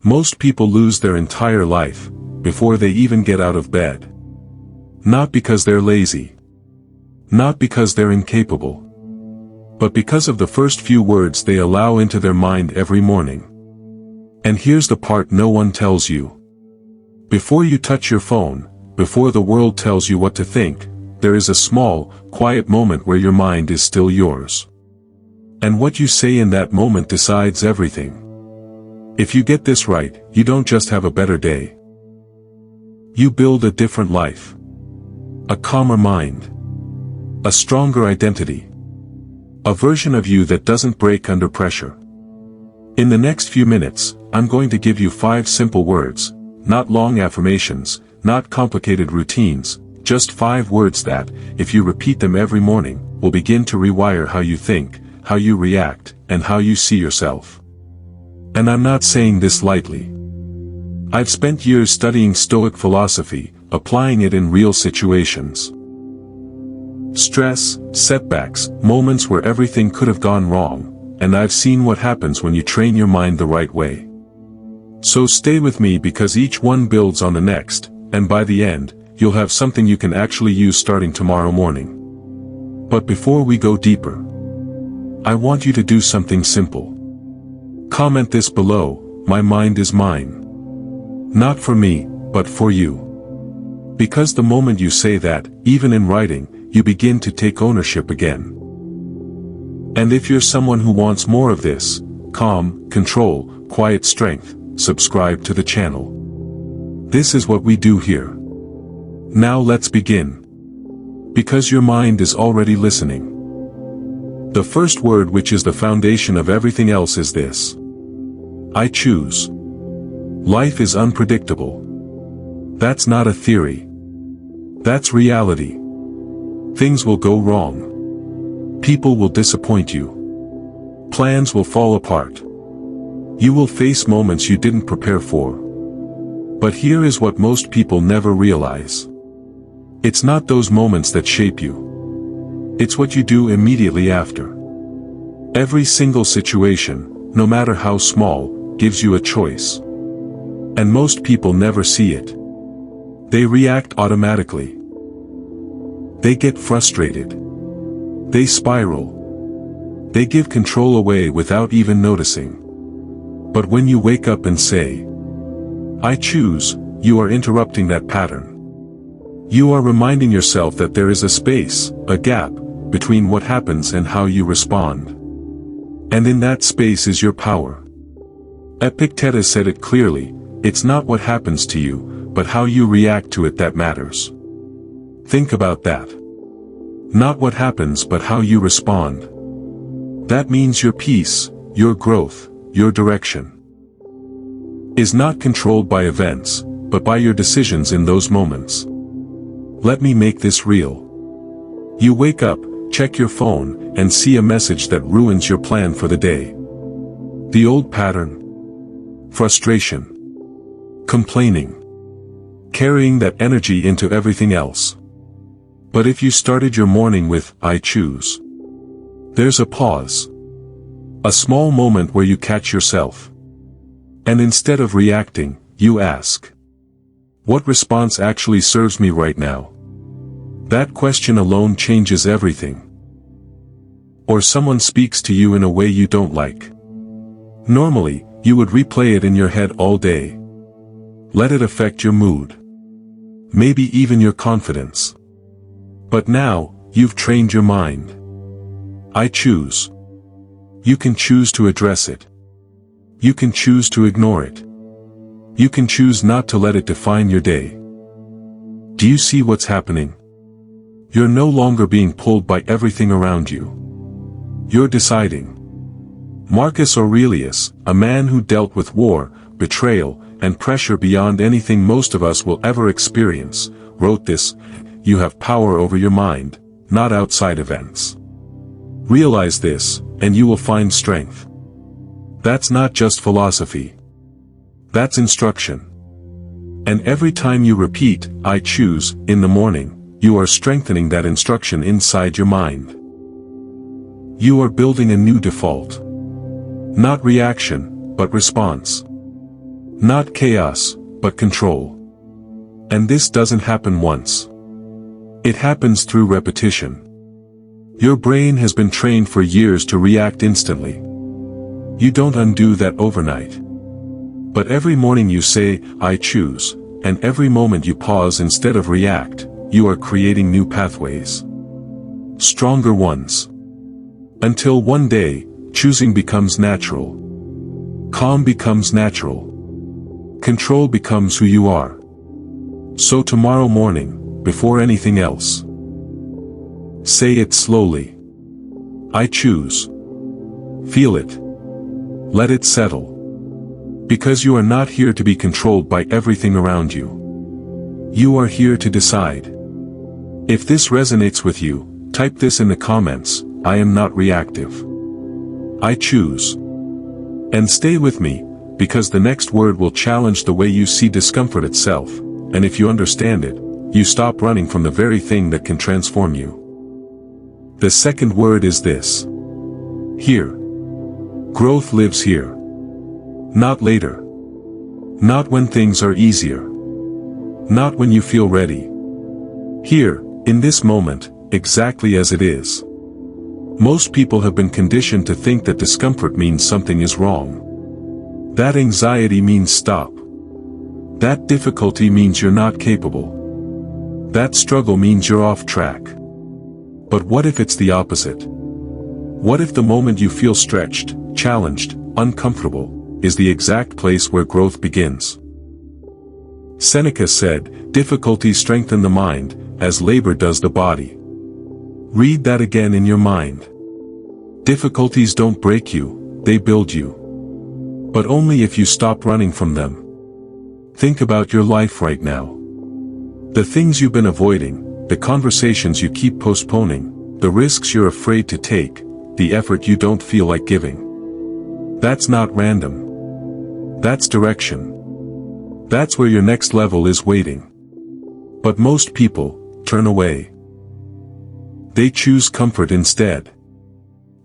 Most people lose their entire life before they even get out of bed. Not because they're lazy. Not because they're incapable. But because of the first few words they allow into their mind every morning. And here's the part no one tells you. Before you touch your phone, before the world tells you what to think, there is a small, quiet moment where your mind is still yours. And what you say in that moment decides everything. If you get this right, you don't just have a better day. You build a different life. A calmer mind. A stronger identity. A version of you that doesn't break under pressure. In the next few minutes, I'm going to give you 5 simple words, not long affirmations, not complicated routines, just 5 words that, if you repeat them every morning, will begin to rewire how you think, how you react, and how you see yourself. And I'm not saying this lightly. I've spent years studying Stoic philosophy, applying it in real situations. Stress, setbacks, moments where everything could have gone wrong, and I've seen what happens when you train your mind the right way. So stay with me because each one builds on the next, and by the end, you'll have something you can actually use starting tomorrow morning. But before we go deeper, I want you to do something simple. Comment this below, "My mind is mine." Not for me, but for you. Because the moment you say that, even in writing, you begin to take ownership again. And if you're someone who wants more of this, calm, control, quiet strength, subscribe to the channel. This is what we do here. Now let's begin. Because your mind is already listening. The first word, which is the foundation of everything else, is this. I choose. Life is unpredictable. That's not a theory. That's reality. Things will go wrong. People will disappoint you. Plans will fall apart. You will face moments you didn't prepare for. But here is what most people never realize. It's not those moments that shape you. It's what you do immediately after. Every single situation, no matter how small, gives you a choice. And most people never see it. They react automatically. They get frustrated. They spiral. They give control away without even noticing. But when you wake up and say, I choose, you are interrupting that pattern. You are reminding yourself that there is a space, a gap, between what happens and how you respond. And in that space is your power. Epictetus said it clearly, it's not what happens to you, but how you react to it that matters. Think about that. Not what happens but how you respond. That means your peace, your growth, your direction is not controlled by events, but by your decisions in those moments. Let me make this real. You wake up, check your phone, and see a message that ruins your plan for the day. The old pattern. Frustration. Complaining. Carrying that energy into everything else. But if you started your morning with, I choose. There's a pause. A small moment where you catch yourself. And instead of reacting, you ask. What response actually serves me right now? That question alone changes everything. Or someone speaks to you in a way you don't like. Normally, you would replay it in your head all day. Let it affect your mood. Maybe even your confidence. But now, you've trained your mind. I choose. You can choose to address it. You can choose to ignore it. You can choose not to let it define your day. Do you see what's happening? You're no longer being pulled by everything around you. You're deciding. Marcus Aurelius, a man who dealt with war, betrayal, and pressure beyond anything most of us will ever experience, wrote this, you have power over your mind, not outside events. Realize this, and you will find strength. That's not just philosophy. That's instruction. And every time you repeat, I choose, in the morning, you are strengthening that instruction inside your mind. You are building a new default. Not reaction, but response. Not chaos, but control. And this doesn't happen once. It happens through repetition. Your brain has been trained for years to react instantly. You don't undo that overnight. But every morning you say, I choose, and every moment you pause instead of react, you are creating new pathways. Stronger ones. Until one day, choosing becomes natural. Calm becomes natural. Control becomes who you are. So tomorrow morning, before anything else, say it slowly. I choose. Feel it. Let it settle. Because you are not here to be controlled by everything around you. You are here to decide. If this resonates with you, type this in the comments, I am not reactive. I choose. And stay with me, because the next word will challenge the way you see discomfort itself, and if you understand it, you stop running from the very thing that can transform you. The second word is this. Here. Growth lives here. Not later. Not when things are easier. Not when you feel ready. Here, in this moment, exactly as it is. Most people have been conditioned to think that discomfort means something is wrong. That anxiety means stop. That difficulty means you're not capable. That struggle means you're off track. But what if it's the opposite? What if the moment you feel stretched, challenged, uncomfortable, is the exact place where growth begins? Seneca said, difficulties strengthen the mind, as labor does the body. Read that again in your mind. Difficulties don't break you, they build you. But only if you stop running from them. Think about your life right now. The things you've been avoiding, the conversations you keep postponing, the risks you're afraid to take, the effort you don't feel like giving. That's not random. That's direction. That's where your next level is waiting. But most people turn away. They choose comfort instead.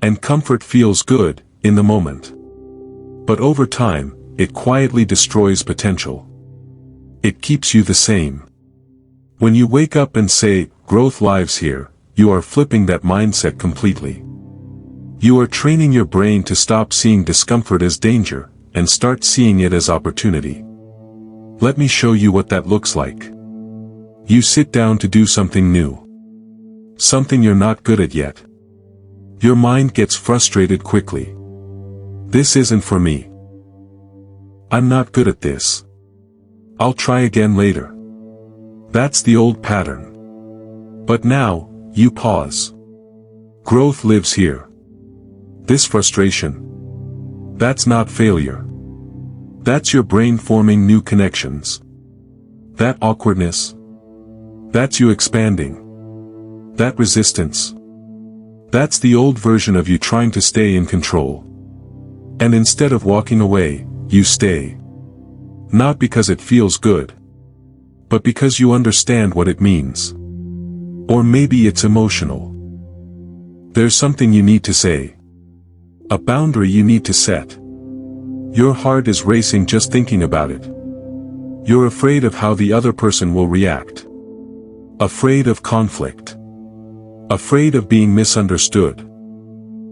And comfort feels good in the moment. But over time, it quietly destroys potential. It keeps you the same. When you wake up and say, growth lives here, you are flipping that mindset completely. You are training your brain to stop seeing discomfort as danger, and start seeing it as opportunity. Let me show you what that looks like. You sit down to do something new. Something you're not good at yet. Your mind gets frustrated quickly. This isn't for me. I'm not good at this. I'll try again later. That's the old pattern. But now, you pause. Growth lives here. This frustration. That's not failure. That's your brain forming new connections. That awkwardness. That's you expanding. That resistance. That's the old version of you trying to stay in control. And instead of walking away, you stay. Not because it feels good. But because you understand what it means. Or maybe it's emotional. There's something you need to say. A boundary you need to set. Your heart is racing just thinking about it. You're afraid of how the other person will react. Afraid of conflict. Afraid of being misunderstood.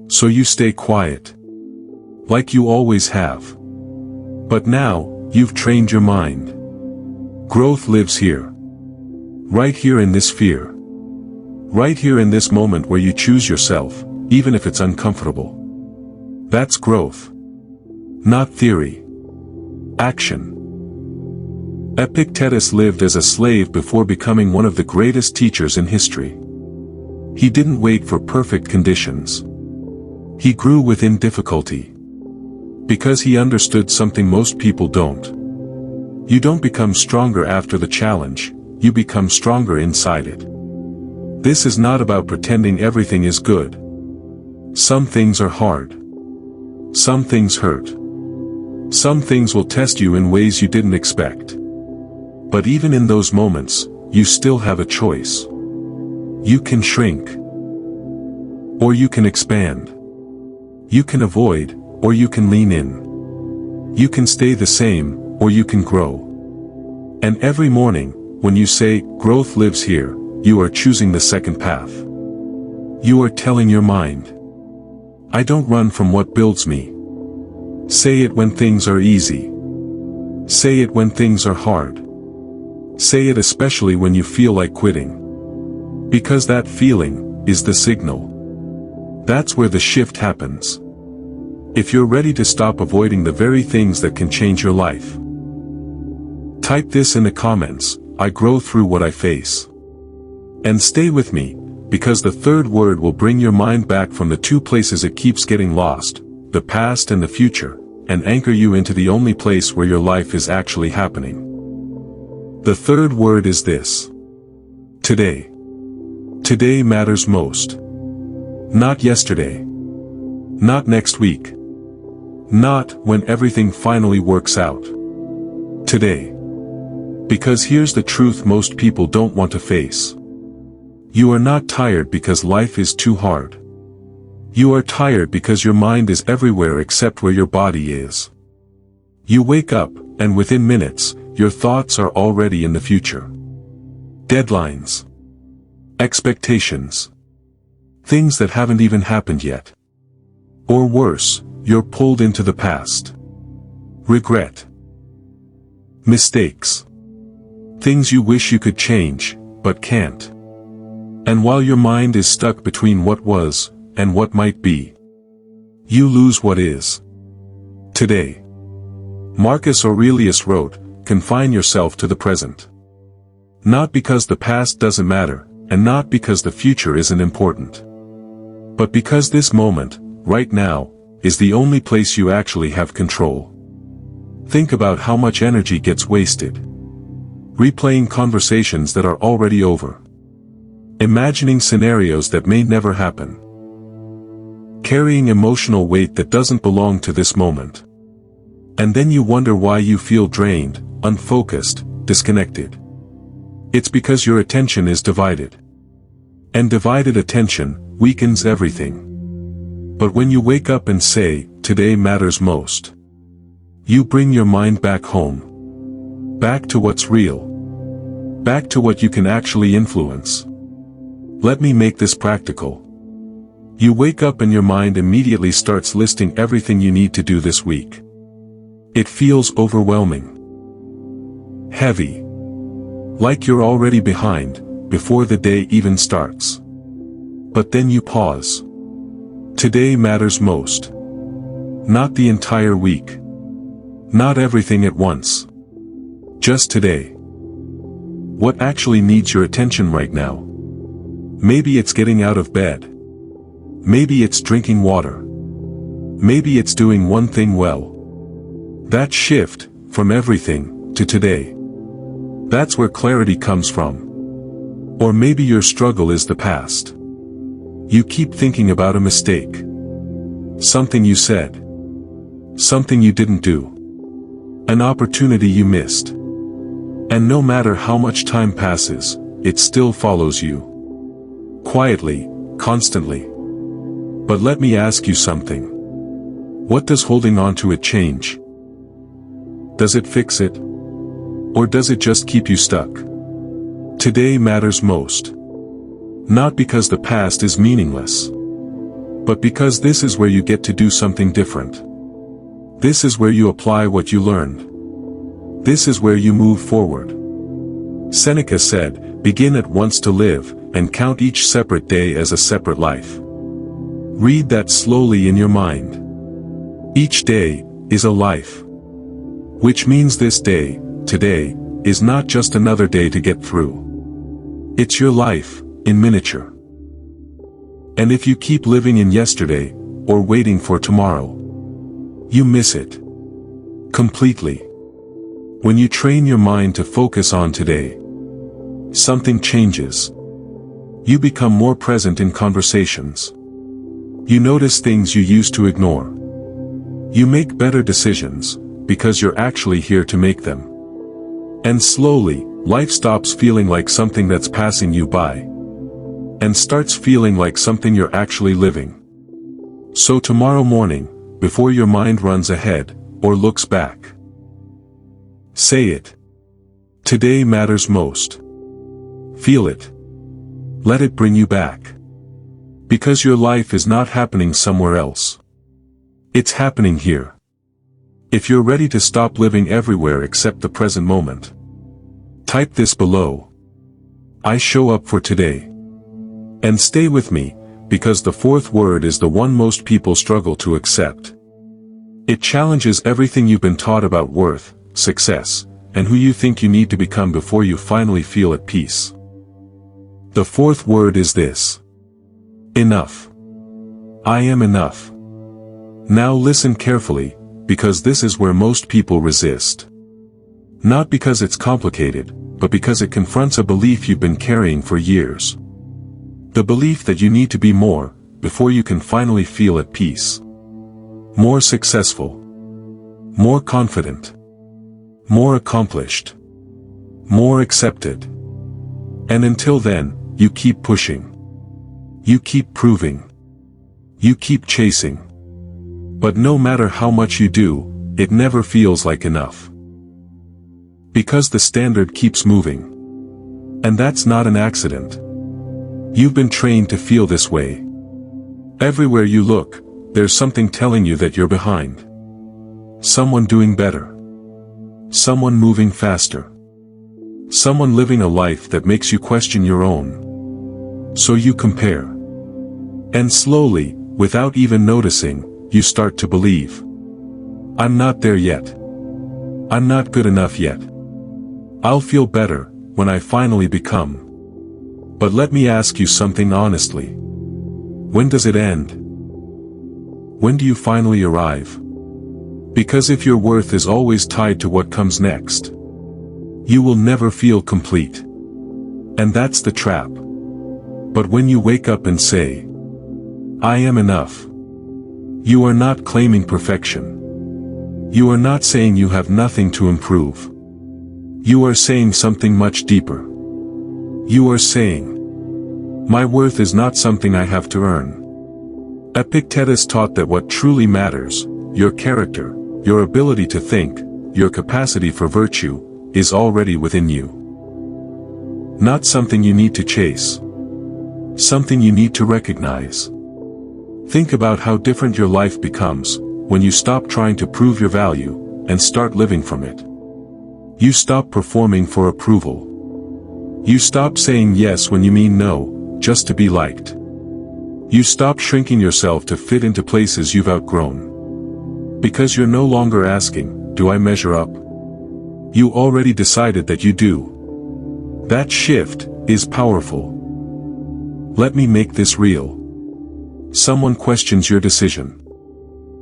So you stay quiet. Like you always have. But now, you've trained your mind. Growth lives here. Right here in this fear. Right here in this moment where you choose yourself, even if it's uncomfortable. That's growth. Not theory. Action. Epictetus lived as a slave before becoming one of the greatest teachers in history. He didn't wait for perfect conditions. He grew within difficulty. Because he understood something most people don't. You don't become stronger after the challenge, you become stronger inside it. This is not about pretending everything is good. Some things are hard. Some things hurt. Some things will test you in ways you didn't expect. But even in those moments, you still have a choice. You can shrink. Or you can expand. You can avoid, or you can lean in. You can stay the same, or you can grow. And every morning, when you say, growth lives here, you are choosing the second path. You are telling your mind, I don't run from what builds me. Say it when things are easy. Say it when things are hard. Say it especially when you feel like quitting. Because that feeling is the signal. That's where the shift happens. If you're ready to stop avoiding the very things that can change your life, type this in the comments, I grow through what I face. And stay with me, because the third word will bring your mind back from the two places it keeps getting lost, the past and the future, and anchor you into the only place where your life is actually happening. The third word is this. Today. Today matters most. Not yesterday. Not next week. Not when everything finally works out. Today. Because here's the truth most people don't want to face. You are not tired because life is too hard. You are tired because your mind is everywhere except where your body is. You wake up, and within minutes, your thoughts are already in the future. Deadlines. Expectations. Things that haven't even happened yet. Or worse, you're pulled into the past. Regret. Mistakes. Things you wish you could change, but can't. And while your mind is stuck between what was, and what might be, you lose what is. Today. Marcus Aurelius wrote, confine yourself to the present. Not because the past doesn't matter, and not because the future isn't important. But because this moment, right now, is the only place you actually have control. Think about how much energy gets wasted. Replaying conversations that are already over. Imagining scenarios that may never happen. Carrying emotional weight that doesn't belong to this moment. And then you wonder why you feel drained, unfocused, disconnected. It's because your attention is divided. And divided attention weakens everything. But when you wake up and say, today matters most, you bring your mind back home. Back to what's real. Back to what you can actually influence. Let me make this practical. You wake up and your mind immediately starts listing everything you need to do this week. It feels overwhelming. Heavy. Like you're already behind, before the day even starts. But then you pause. Today matters most. Not the entire week. Not everything at once. Just today. What actually needs your attention right now? Maybe it's getting out of bed. Maybe it's drinking water. Maybe it's doing one thing well. That shift, from everything, to today. That's where clarity comes from. Or maybe your struggle is the past. You keep thinking about a mistake. Something you said. Something you didn't do. An opportunity you missed. And no matter how much time passes, it still follows you. Quietly, constantly. But let me ask you something. What does holding on to it change? Does it fix it? Or does it just keep you stuck? Today matters most. Not because the past is meaningless. But because this is where you get to do something different. This is where you apply what you learned. This is where you move forward. Seneca said, begin at once to live, and count each separate day as a separate life. Read that slowly in your mind. Each day is a life. Which means this day, today, is not just another day to get through. It's your life, in miniature. And if you keep living in yesterday, or waiting for tomorrow, you miss it. Completely. When you train your mind to focus on today, something changes. You become more present in conversations. You notice things you used to ignore. You make better decisions, because you're actually here to make them. And slowly, life stops feeling like something that's passing you by. And starts feeling like something you're actually living. So tomorrow morning, before your mind runs ahead, or looks back, Say it. Today matters most. Feel it. Let it bring you back. Because your life is not happening somewhere else. It's happening here. If you're ready to stop living everywhere except the present moment, type this below. I show up for today. And stay with me, because the fourth word is the one most people struggle to accept. It challenges everything you've been taught about worth, success, and who you think you need to become before you finally feel at peace. The fourth word is this. Enough. I am enough. Now listen carefully, because this is where most people resist. Not because it's complicated, but because it confronts a belief you've been carrying for years. The belief that you need to be more, before you can finally feel at peace. More successful. More confident. More accomplished. More accepted. And until then, you keep pushing. You keep proving. You keep chasing. But no matter how much you do, it never feels like enough. Because the standard keeps moving. And that's not an accident. You've been trained to feel this way. Everywhere you look, there's something telling you that you're behind. Someone doing better. Someone moving faster. Someone living a life that makes you question your own. So you compare. And slowly, without even noticing, you start to believe. I'm not there yet. I'm not good enough yet. I'll feel better when I finally become. But let me ask you something honestly. When does it end? When do you finally arrive? Because if your worth is always tied to what comes next, you will never feel complete. And that's the trap. But when you wake up and say, I am enough, you are not claiming perfection. You are not saying you have nothing to improve. You are saying something much deeper. You are saying, my worth is not something I have to earn. Epictetus taught that what truly matters, your character, your ability to think, your capacity for virtue, is already within you. Not something you need to chase. Something you need to recognize. Think about how different your life becomes when you stop trying to prove your value and start living from it. You stop performing for approval. You stop saying yes when you mean no, just to be liked. You stop shrinking yourself to fit into places you've outgrown. Because you're no longer asking, do I measure up? You already decided that you do. That shift is powerful. Let me make this real. Someone questions your decision.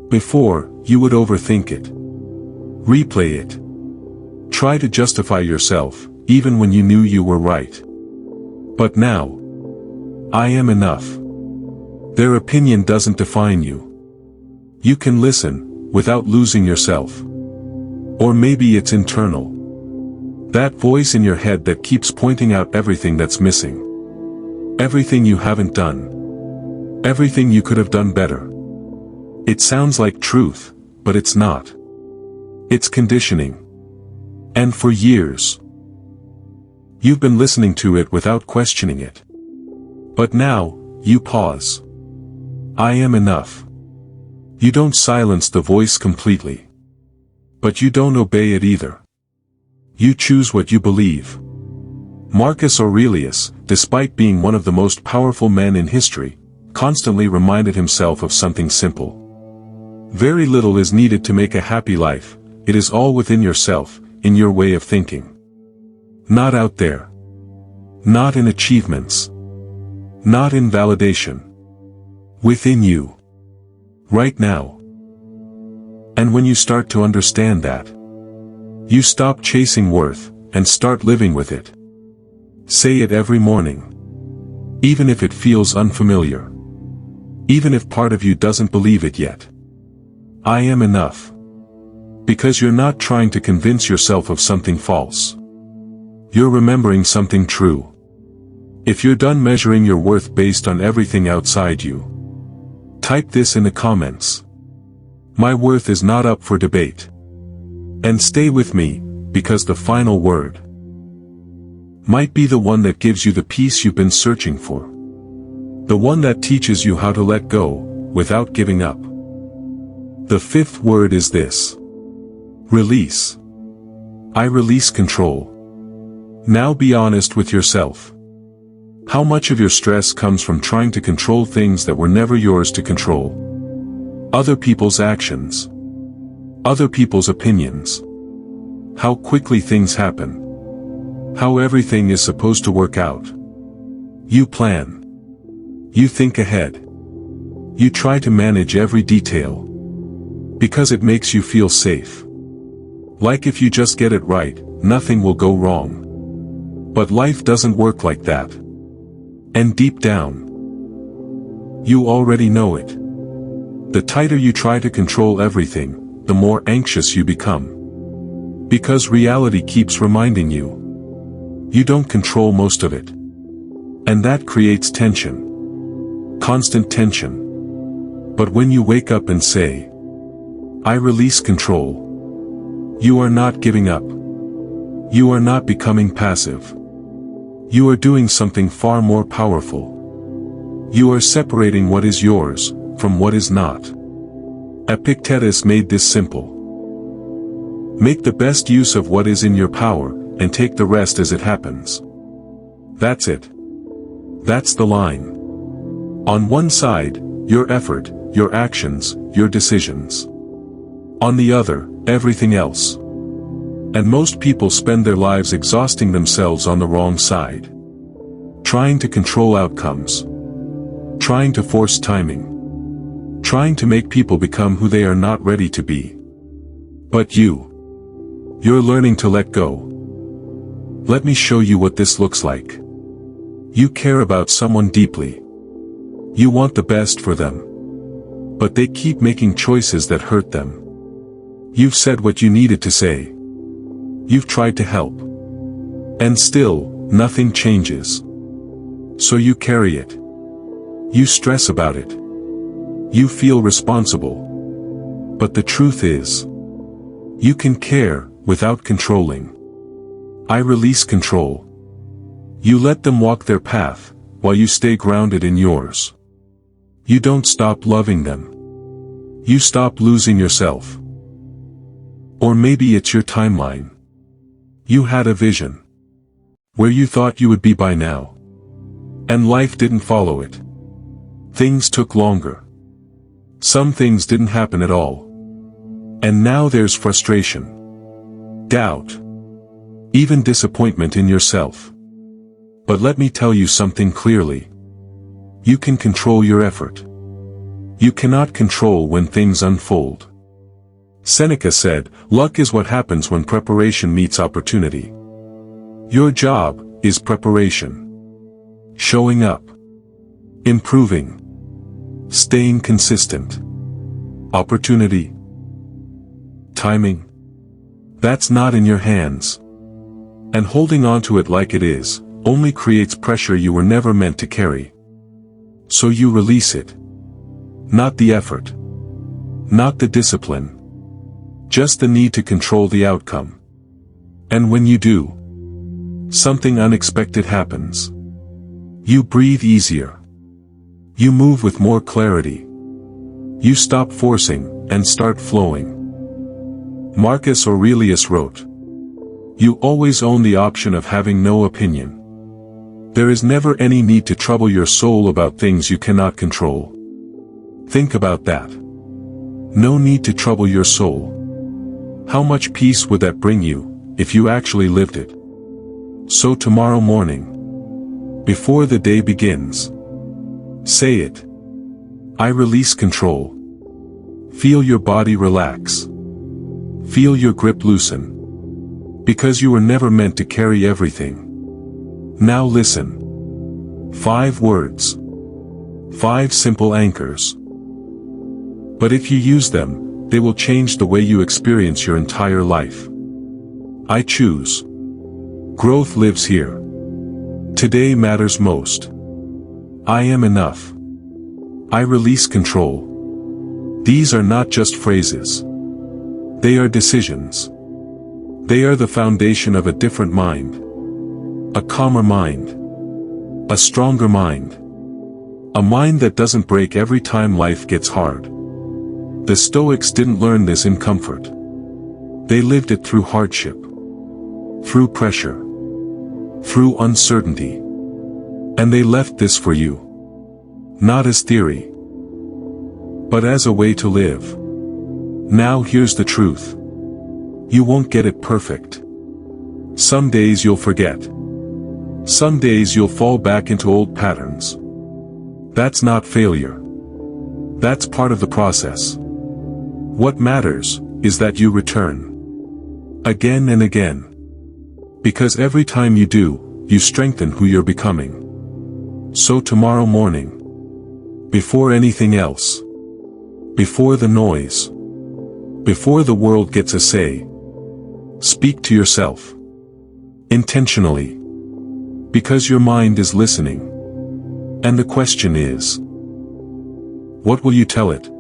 Before, you would overthink it. Replay it. Try to justify yourself, even when you knew you were right. But now, I am enough. Their opinion doesn't define you. You can listen, without losing yourself. Or maybe it's internal. That voice in your head that keeps pointing out everything that's missing. Everything you haven't done. Everything you could have done better. It sounds like truth, but it's not. It's conditioning. And for years, you've been listening to it without questioning it. But now, you pause. I am enough. You don't silence the voice completely. But you don't obey it either. You choose what you believe. Marcus Aurelius, despite being one of the most powerful men in history, constantly reminded himself of something simple. Very little is needed to make a happy life. It is all within yourself, in your way of thinking. Not out there. Not in achievements. Not in validation. Within you. Right now. And when you start to understand that, you stop chasing worth, and start living with it. Say it every morning. Even if it feels unfamiliar. Even if part of you doesn't believe it yet. I am enough. Because you're not trying to convince yourself of something false. You're remembering something true. If you're done measuring your worth based on everything outside you, type this in the comments. My worth is not up for debate. And stay with me, because the final word might be the one that gives you the peace you've been searching for. The one that teaches you how to let go, without giving up. The fifth word is this: release. I release control. Now be honest with yourself. How much of your stress comes from trying to control things that were never yours to control? Other people's actions. Other people's opinions. How quickly things happen. How everything is supposed to work out. You plan. You think ahead. You try to manage every detail. Because it makes you feel safe. Like if you just get it right, nothing will go wrong. But life doesn't work like that. And deep down, you already know it. The tighter you try to control everything, the more anxious you become. Because reality keeps reminding you, you don't control most of it. And that creates tension. Constant tension. But when you wake up and say, I release control, you are not giving up. You are not becoming passive. You are doing something far more powerful. You are separating what is yours from what is not. Epictetus made this simple. Make the best use of what is in your power, and take the rest as it happens. That's it. That's the line. On one side, your effort, your actions, your decisions. On the other, everything else. And most people spend their lives exhausting themselves on the wrong side. Trying to control outcomes. Trying to force timing. Trying to make people become who they are not ready to be. But you're learning to let go. Let me show you what this looks like. You care about someone deeply. You want the best for them. But they keep making choices that hurt them. You've said what you needed to say. You've tried to help. And still, nothing changes. So you carry it. You stress about it. You feel responsible. But the truth is, you can care without controlling. I release control. You let them walk their path, while you stay grounded in yours. You don't stop loving them. You stop losing yourself. Or maybe it's your timeline. You had a vision. Where you thought you would be by now. And life didn't follow it. Things took longer. Some things didn't happen at all. And now there's frustration. Doubt. Even disappointment in yourself. But let me tell you something clearly. You can control your effort. You cannot control when things unfold. Seneca said, luck is what happens when preparation meets opportunity. Your job is preparation. Showing up. Improving. Staying consistent. Opportunity. Timing. That's not in your hands. And holding on to it like it is, only creates pressure you were never meant to carry. So you release it. Not the effort. Not the discipline. Just the need to control the outcome. And when you do, something unexpected happens. You breathe easier. You move with more clarity. You stop forcing, and start flowing. Marcus Aurelius wrote, you always own the option of having no opinion. There is never any need to trouble your soul about things you cannot control. Think about that. No need to trouble your soul. How much peace would that bring you, if you actually lived it? So tomorrow morning, before the day begins, say it. I release control. Feel your body relax. Feel your grip loosen. Because you were never meant to carry everything. Now listen. 5 words. 5 simple anchors. But if you use them, they will change the way you experience your entire life. I choose. Growth lives here. Today matters most. I am enough. I release control. These are not just phrases. They are decisions. They are the foundation of a different mind. A calmer mind. A stronger mind. A mind that doesn't break every time life gets hard. The Stoics didn't learn this in comfort. They lived it through hardship. Through pressure. Through uncertainty. And they left this for you. Not as theory, but as a way to live. Now here's the truth. You won't get it perfect. Some days you'll forget. Some days you'll fall back into old patterns. That's not failure. That's part of the process. What matters is that you return. Again and again. Because every time you do, you strengthen who you're becoming. So tomorrow morning, before anything else, before the noise, before the world gets a say, speak to yourself. Intentionally. Because your mind is listening. And the question is, what will you tell it?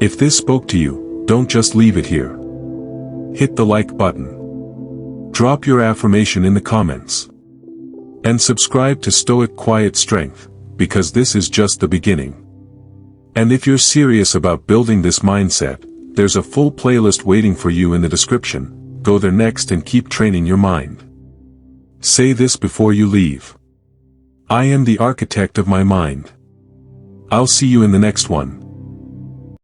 If this spoke to you, don't just leave it here. Hit the like button. Drop your affirmation in the comments. And subscribe to Stoic Quiet Strength, because this is just the beginning. And if you're serious about building this mindset, there's a full playlist waiting for you in the description. Go there next and keep training your mind. Say this before you leave. I am the architect of my mind. I'll see you in the next one.